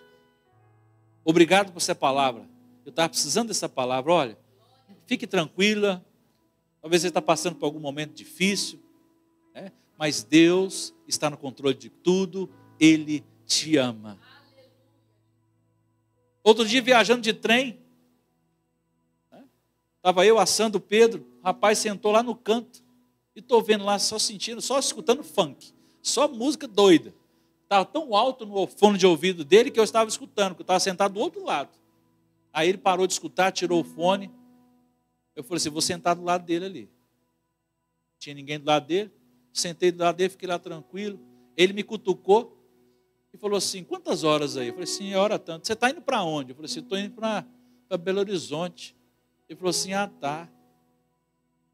Obrigado por essa palavra. Eu estava precisando dessa palavra. Olha, fique tranquila. Talvez você está passando por algum momento difícil, né? Mas Deus está no controle de tudo. Ele te ama. Outro dia, viajando de trem, estava eu assando o Pedro. O rapaz sentou lá no canto. E estou vendo lá, só sentindo, só escutando funk. Só música doida. Estava tão alto no fone de ouvido dele que eu estava escutando, porque eu estava sentado do outro lado. Aí ele parou de escutar, tirou o fone. Eu falei assim: vou sentar do lado dele ali. Não tinha ninguém do lado dele. Sentei do lado dele, fiquei lá tranquilo. Ele me cutucou e falou assim: quantas horas aí? Eu falei assim: é hora tanto. Você está indo para onde? Eu falei assim: estou indo para Belo Horizonte. Ele falou assim: ah, tá.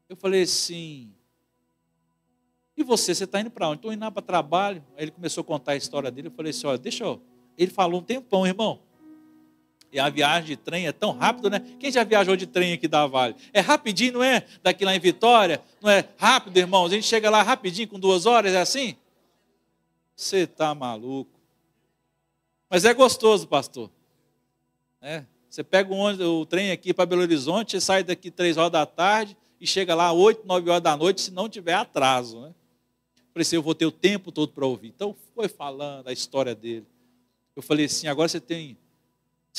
Eu falei assim: e você está indo para onde? Estou indo lá para trabalho. Aí ele começou a contar a história dele. Eu falei assim: olha, deixa eu... Ele falou um tempão, irmão. E a viagem de trem é tão rápido, né? Quem já viajou de trem aqui da Vale? É rapidinho, não é? Daqui lá em Vitória, não é rápido, irmãos? A gente chega lá rapidinho, com 2 horas, é assim? Você está maluco. Mas é gostoso, pastor. Você pega o trem aqui para Belo Horizonte, sai daqui 3 horas da tarde e chega lá 8, 9 horas da noite, se não tiver atraso, né? Falei assim: eu vou ter o tempo todo para ouvir. Então foi falando a história dele. Eu falei assim: agora você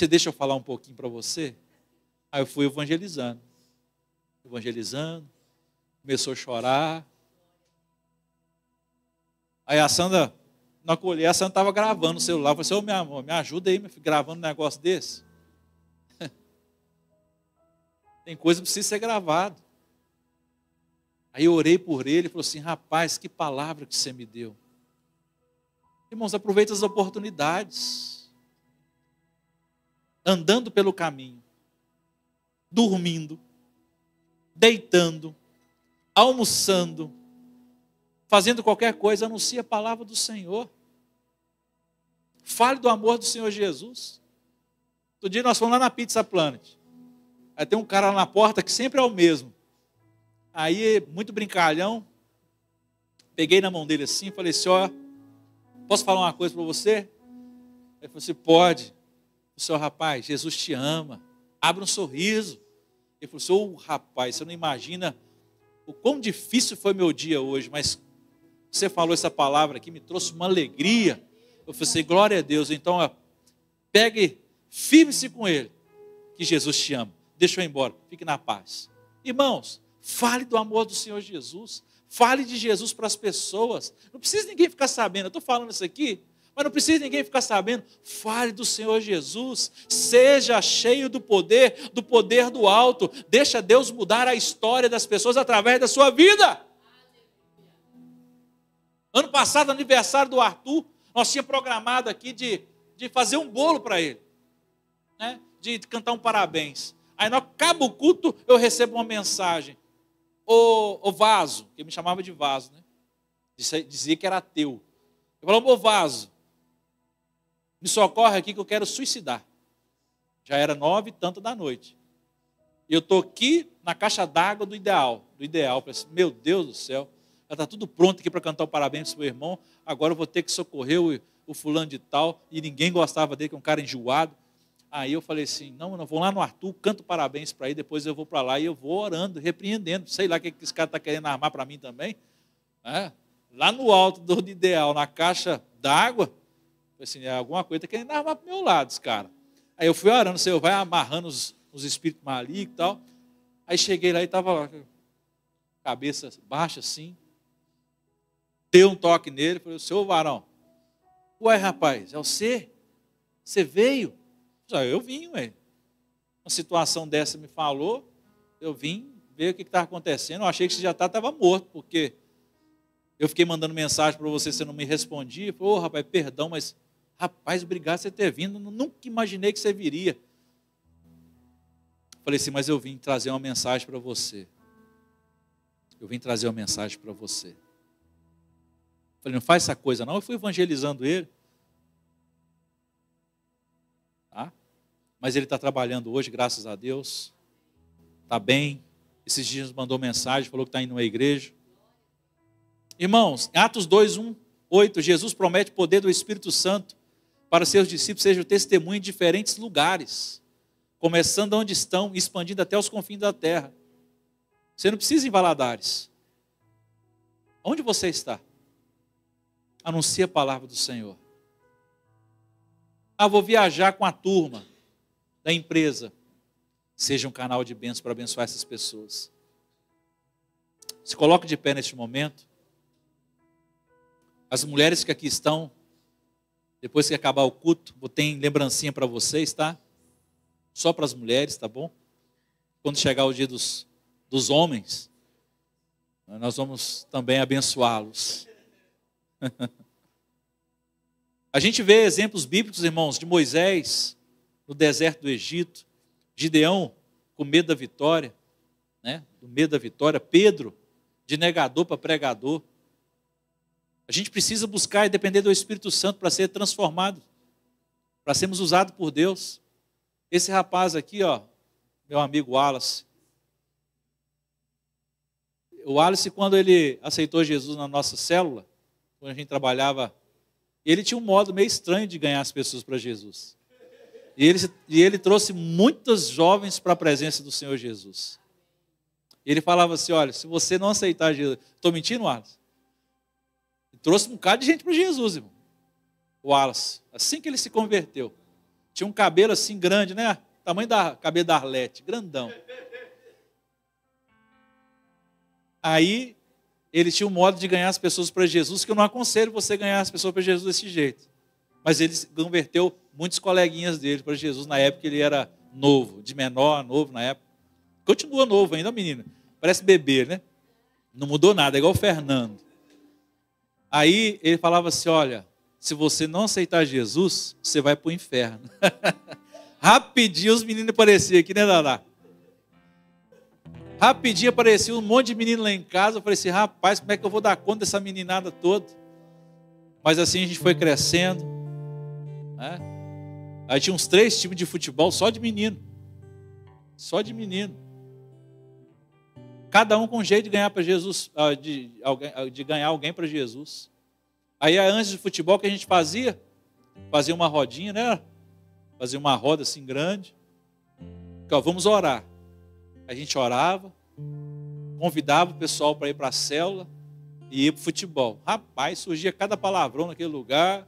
deixa eu falar um pouquinho para você? Aí eu fui evangelizando, começou a chorar. Aí a Sandra, na colher, a Sandra estava gravando o celular. Eu falei assim: ô, meu amor, me ajuda aí, meu filho, gravando um negócio desse. Tem coisa que precisa ser gravado. Aí eu orei por ele e falou assim: rapaz, que palavra que você me deu. Irmãos, aproveita as oportunidades. Andando pelo caminho, dormindo, deitando, almoçando, fazendo qualquer coisa, anuncie a palavra do Senhor. Fale do amor do Senhor Jesus. Outro dia nós fomos lá na Pizza Planet. Aí tem um cara lá na porta que sempre é o mesmo. Aí, muito brincalhão, peguei na mão dele assim e falei assim: ó, posso falar uma coisa para você? Ele falou assim: pode. O senhor: rapaz, Jesus te ama. Abra um sorriso. Ele falou assim, ô rapaz, você não imagina o quão difícil foi meu dia hoje, mas você falou essa palavra aqui, me trouxe uma alegria. Eu falei assim, glória a Deus. Então, ó, pegue, firme-se com ele, que Jesus te ama. Deixa eu ir embora, fique na paz. Irmãos, fale do amor do Senhor Jesus. Fale de Jesus para as pessoas. Não precisa ninguém ficar sabendo. Eu estou falando isso aqui, mas não precisa ninguém ficar sabendo. Fale do Senhor Jesus. Seja cheio do poder do alto. Deixa Deus mudar a história das pessoas através da sua vida. Ano passado, aniversário do Arthur, nós tínhamos programado aqui de fazer um bolo para ele, né? De cantar um parabéns. Aí, no acaba o culto, eu recebo uma mensagem. O Vaso, que me chamava de Vaso, né? Dizia que era ateu. Eu falava, ô Vaso, me socorre aqui que eu quero suicidar. Já era 9h da noite. E eu estou aqui na caixa d'água do Ideal. Falei assim, meu Deus do céu, já está tudo pronto aqui para cantar o parabéns para o meu irmão. Agora eu vou ter que socorrer o fulano de tal. E ninguém gostava dele, que é um cara enjoado. Aí eu falei assim, não, vou lá no Arthur, canto parabéns para ele, depois eu vou para lá e eu vou orando, repreendendo. Sei lá o que esse cara está querendo armar para mim também. Lá no alto do Ideal, na caixa d'água, assim, alguma coisa está querendo armar para o meu lado, esse cara. Aí eu fui orando, o Senhor vai amarrando os espíritos malignos e tal. Aí cheguei lá e estava cabeça baixa assim. Dei um toque nele, falei, seu varão, ué rapaz, é você? Você veio? Eu vim, ué. Uma situação dessa me falou, eu vim ver o que estava acontecendo. Eu achei que você já estava morto, porque eu fiquei mandando mensagem para você não me respondia. Eu falei, rapaz, perdão, mas, rapaz, obrigado por você ter vindo. Nunca imaginei que você viria. Falei assim, mas eu vim trazer uma mensagem para você. Eu vim trazer uma mensagem para você. Falei, não faz essa coisa não. Eu fui evangelizando ele. Tá? Mas ele está trabalhando hoje, graças a Deus. Está bem. Esses dias nos mandou mensagem, falou que está indo à igreja. Irmãos, Atos 2:1-8, Jesus promete o poder do Espírito Santo para seus discípulos sejam testemunho em diferentes lugares, começando onde estão e expandindo até os confins da terra. Você não precisa ir em Valadares. Onde você está? Anuncie a palavra do Senhor. Vou viajar com a turma da empresa. Seja um canal de bênção para abençoar essas pessoas. Se coloque de pé neste momento. As mulheres que aqui estão, depois que acabar o culto, tem lembrancinha para vocês, tá? Só para as mulheres, tá bom? Quando chegar o dia dos homens, nós vamos também abençoá-los. A gente vê exemplos bíblicos, irmãos, de Moisés no deserto do Egito, Gideão com medo da vitória, né? Do medo da vitória, Pedro de negador para pregador. A gente precisa buscar e depender do Espírito Santo para ser transformado, para sermos usados por Deus. Esse rapaz aqui, ó, meu amigo Wallace. O Wallace, quando ele aceitou Jesus na nossa célula, quando a gente trabalhava, ele tinha um modo meio estranho de ganhar as pessoas para Jesus. E ele trouxe muitos jovens para a presença do Senhor Jesus. Ele falava assim, olha, se você não aceitar Jesus... Estou mentindo, Wallace? Ele trouxe um bocado de gente para Jesus, irmão. O Wallace, assim que ele se converteu. Tinha um cabelo assim grande, né? Tamanho da cabelo da Arlete, grandão. Aí, ele tinha um modo de ganhar as pessoas para Jesus, que eu não aconselho você ganhar as pessoas para Jesus desse jeito. Mas ele converteu muitos coleguinhas dele para Jesus, na época ele era novo, de menor a novo na época. Continua novo ainda, menino. Parece bebê, né? Não mudou nada, é igual o Fernando. Aí, ele falava assim, olha, se você não aceitar Jesus, você vai para o inferno. Rapidinho os meninos apareciam aqui, né, Dadá? Rapidinho apareceu um monte de menino lá em casa. Eu falei assim, rapaz, como é que eu vou dar conta dessa meninada toda? Mas assim a gente foi crescendo, né? Aí tinha uns 3 times de futebol só de menino. Só de menino. Cada um com um jeito de ganhar para Jesus, de ganhar alguém para Jesus. Aí antes do futebol, o que a gente fazia? Fazia uma rodinha, né? Fazia uma roda assim grande. Vamos orar. A gente orava, convidava o pessoal para ir para a célula e ir para o futebol. Rapaz, surgia cada palavrão naquele lugar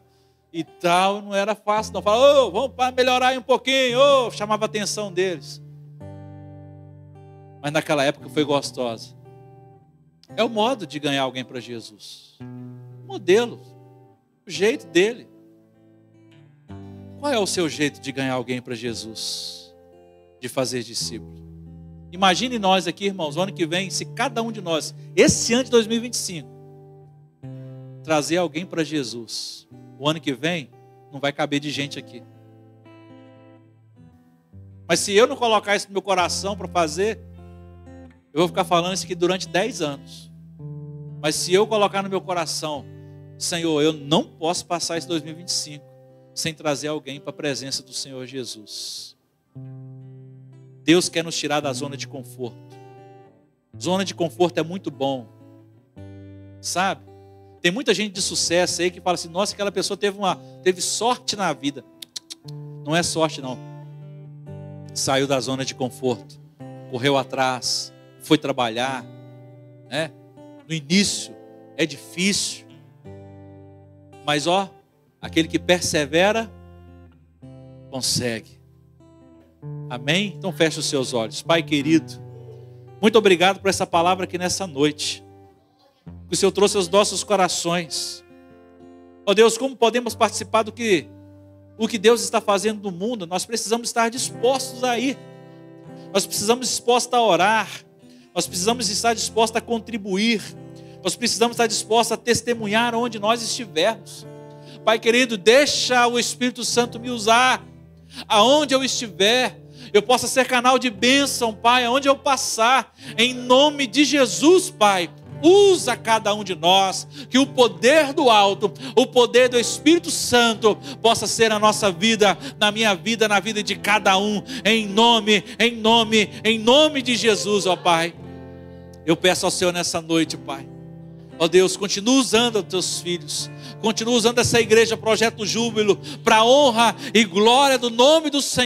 e tal, não era fácil não. Falava, vamos para melhorar aí um pouquinho, chamava a atenção deles. Mas naquela época foi gostosa. É o modo de ganhar alguém para Jesus. O modelo, o jeito dele. Qual é o seu jeito de ganhar alguém para Jesus? De fazer discípulo? Imagine nós aqui, irmãos, o ano que vem, se cada um de nós, esse ano de 2025, trazer alguém para Jesus. O ano que vem, não vai caber de gente aqui. Mas se eu não colocar isso no meu coração para fazer, eu vou ficar falando isso aqui durante 10 anos. Mas se eu colocar no meu coração, Senhor, eu não posso passar esse 2025 sem trazer alguém para a presença do Senhor Jesus. Deus quer nos tirar da zona de conforto. Zona de conforto é muito bom. Sabe? Tem muita gente de sucesso aí que fala assim, nossa, aquela pessoa teve sorte na vida. Não é sorte não. Saiu da zona de conforto. Correu atrás. Foi trabalhar. Né? No início é difícil. Mas aquele que persevera, consegue. Amém? Então feche os seus olhos. Pai querido, muito obrigado por essa palavra aqui nessa noite. Que o Senhor trouxe aos nossos corações. Ó Deus, como podemos participar o que Deus está fazendo no mundo? Nós precisamos estar dispostos a ir. Nós precisamos estar dispostos a orar. Nós precisamos estar dispostos a contribuir. Nós precisamos estar dispostos a testemunhar onde nós estivermos. Pai querido, deixa o Espírito Santo me usar. Aonde eu estiver, eu possa ser canal de bênção, Pai, aonde eu passar, em nome de Jesus, Pai. Usa cada um de nós, que o poder do alto, o poder do Espírito Santo possa ser na nossa vida, na minha vida, na vida de cada um, em nome de Jesus, ó Pai. Eu peço ao Senhor nessa noite, Pai. Ó Deus, continua usando os teus filhos, continua usando essa igreja, Projeto Júbilo, para a honra e glória do nome do Senhor.